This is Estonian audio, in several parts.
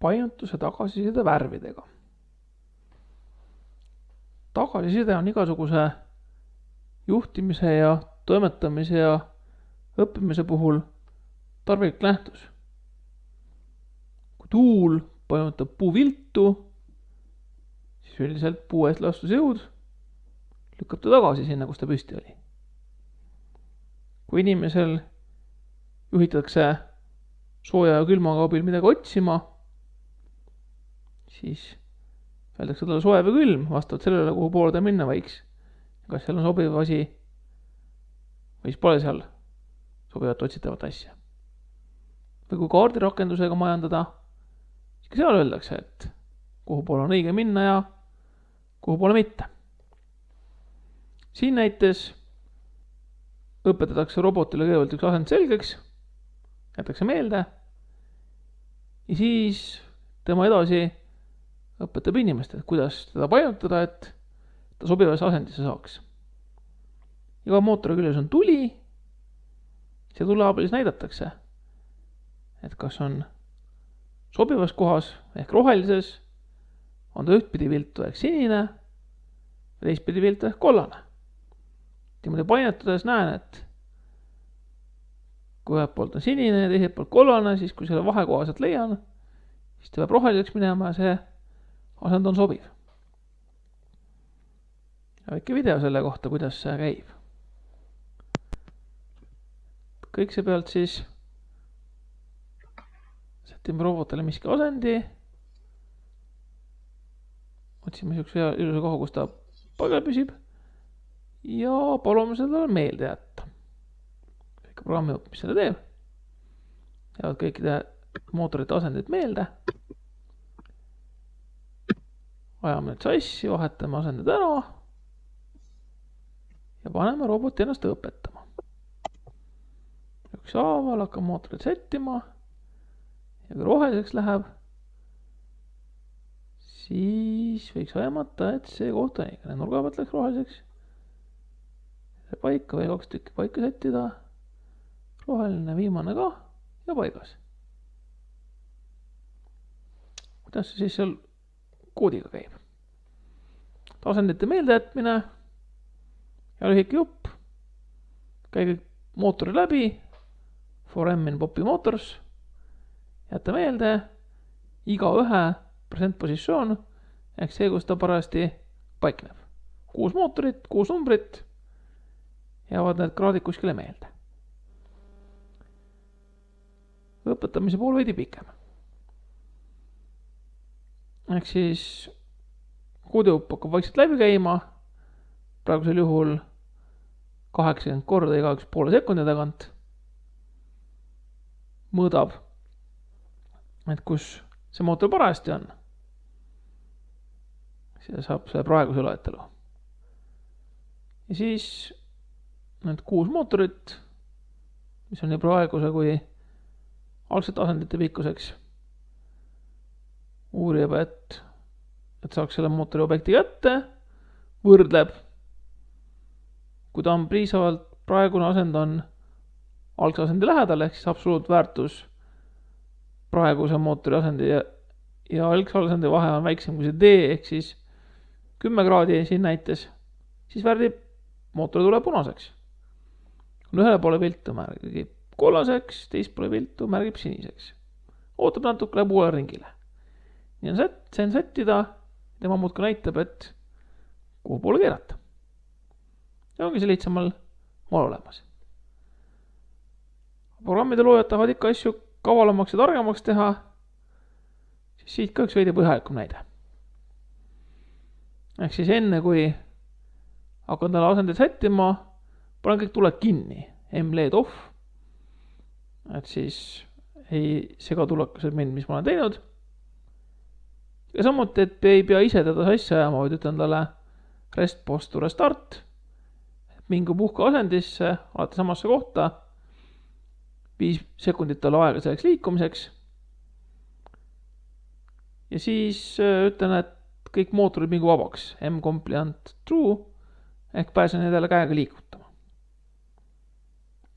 painutuse tagasiside värvidega. Tagasiside on igasuguse juhtimise ja toimetamise ja õppimise puhul tarvilik nähtus. Kui tuul painutab puu viltu, siis üldiselt puu eest lastus jõud lükkab ta tagasi sinna, kus ta püsti oli. Kui inimesel juhitakse sooja ja külmaga abil midagi otsima, siis öeldakse talle soe või külm vastavalt sellele, kuhu poole ta minna võiks. Kas seal on sobiv asi või siis pole seal sobivat otsitavat asja. Või kui kaardirakendusega majandada, siis ka seal öeldakse, et kuhu poole on õige minna ja kuhu poole mitte. Siin näites õpetatakse robotile kõigepealt üks asend selgeks, jätakse meelde ja siis tema edasi õpetab inimest, et kuidas teda painutada, et ta sobivasse asendisse saaks. Iga mootori küljes on tuli, see tule abil näidatakse, et kas on sobivas kohas ehk rohelises, on ta ühtpidi viltu ehk sinine ja teistpidi viltu ehk kollane. Niimoodi painetades näen, et kui ühelt poolt on sinine ja teiselt poolt kollane, siis kui selle vahekohaselt leian, siis ta peab roheliseks minema ja see asend on sobiv. Ja väike video selle kohta, kuidas see käib. Kõik see pealt siis sätime robotile miski asendi. Otsime niisuguse ilusa koha, kus ta paigal püsib. Ja palume seda meelde jätta. Kõik programmi õppis seda teeb. Jäävad kõikide mootorite asendid meelde. Ajame nüüd sassi, vahetame asendid ära ja paneme roboti ennast õpetama. Ükshaaval hakkab mootorit sättima ja kui roheliseks läheb, siis võiks aimata, et see koht on ikka. Nurga pealt läks roheliseks. Paika või 2 tükki paika sättida. Roheline viimane ka ja paigas. Kuidas see siis seal koodiga käib? Asendite meelde jätmine ja lühike jupp. Käi kõik mootori läbi. For M in Poppy Motors. Jätta meelde iga ühe present positsioon ehk see, kus ta parajasti paikneb. 6 mootorit, 6 numbrit. Jäävad need kraadid kuskile meelde. Õpetamise pool veidi pikem. Ehk siis koodiupp hakkab vaikselt läbi käima. Praegusel juhul 80 korda iga 1,5 sekundi tagant. Mõõdab, et kus see mootor parajasti on. See saab selle praeguse loetelu. Ja siis need 6 mootorit, mis on nii praeguse kui algselt asendite pikkuseks, uurib, et saaks selle mootori objekti kätte, võrdleb, kui ta on piisavalt praegune asend on algse asendi lähedal, ehk siis absoluutväärtus praeguse mootori asendi ja algse asendi vahe on väiksem kui see D, ehk siis 10 kraadi siin näites, siis värdib mootori tule punaseks. Ühele poole viltu märgib kollaseks, teist poole viltu märgib siniseks. Ootab natuke läheb uuele ringile. Nii on see on sättida, tema muud ka näitab, et kuhu poole keerata. Ja ongi see lihtsamal maal olemas. Programmide loojad tahavad ikka asju kavalamaks ja targemaks teha, siis siit ka üks veidi põhjalikum näide. Ehk siis enne kui hakkan talle asendid sättima, panen kõik tuled kinni, M-LED off, et siis ei sega tulekased mind, mis ma olen teinud. Ja samuti, et ei pea ise teda sassi ajama, vaid ütlen talle rest post to restart, mingu puhka asendisse, alati samasse kohta, 5 sekundit talle aega selleks liikumiseks. Ja siis ütlen, et kõik mootorid mingu vabaks, M-compliant true, ehk pääsen edele käega liigutama.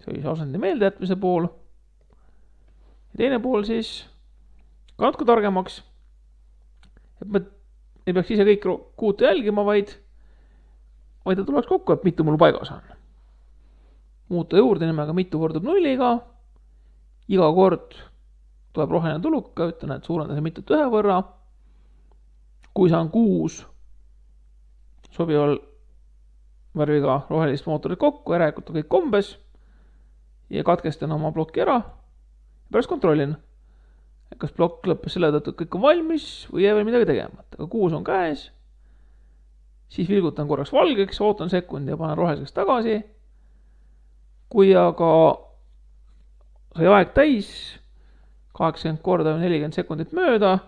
See oli see asendi meeldejätmise pool. Ja teine pool siis ka natuke targemaks, et ma ei peaks ise kõik kuute jälgima, vaid ta tuleks kokku, et mitu mul paigas on. Muuta juurde nimega mitu võrdub nulliga, iga kord tuleb roheline tuluka, ütlen, et suurenda see mitut ühe võrra. Kui saan 6 sobival värviga rohelist mootorit kokku, järelikult on kõik kombes ja katkestan oma ploki ära. Pärast kontrollin, kas plokk lõppes selle tõttu, et kõik on valmis või jäi veel midagi tegemata. Aga 6 on käes, siis vilgutan korraks valgeks, ootan sekundi ja panen roheliseks tagasi. Kui aga sai aeg täis, 80 korda 40 sekundit mööda,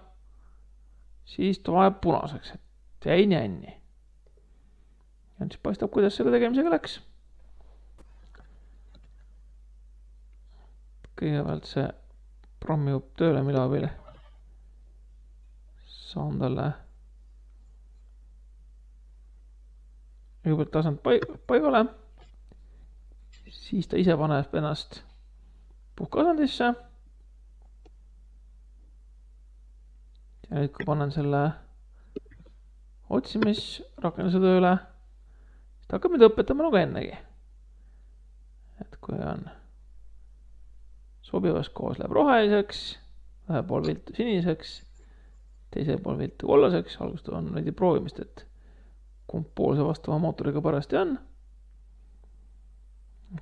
siis ta vajab punaseks, et jäi nänni. Ja nüüd siis paistab, kuidas selle tegemisega läks. Kõigepealt see programm jõub tööle, mille abil saan talle kõigepealt tasand paigale, siis ta ise paneb ennast puhkasandisse. Ja nüüd kui panen selle otsimisrakenduse tööle, siis ta hakkab nüüd õpetama nagu ennegi. Et kui on sobivas koos, läheb roheliseks, ühe pool viltu siniseks, teise pool viltu kollaseks, algust on veidi proovimist, et kumb pool see vastava mootoriga parasti on.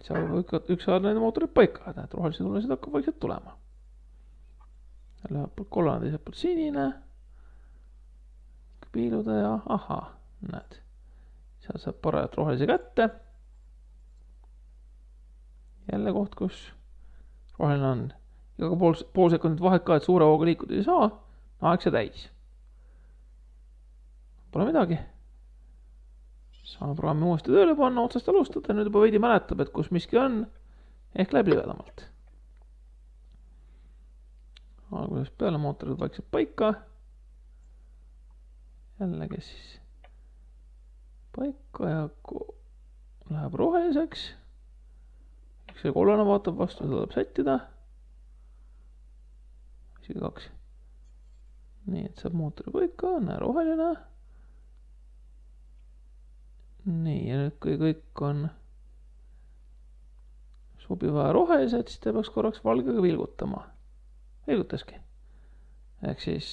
Seal võib üks saada nende mootorid paika, et rohelisi tulesid hakkab vaikselt tulema. Läheb poolt kollane, teiselt poolt sinine. Piiluda ja näed. Seal saab parajalt rohelise kätte. Jälle koht, kus roheline on. Iga pool sekundit vahet ka, et suure hooga liikuda ei saa. Aeg see täis. Pole midagi. Saame programmi uuesti tööle panna, otsast alustada. Nüüd juba veidi mäletab, et kus miski on. Ehk läheb libedamalt. Alguses peale mootorid vaikselt paika. Jällegi siis paika ja läheb roheliseks. Üks see kollane vaatab vastu, seda tuleb sättida. Isegi 2. Nii, et saab mootori paika, näe roheline. Nii, ja nüüd kui kõik on sobiva rohelised, siis ta peaks korraks valgega vilgutama. Vilgutaski. Ehk siis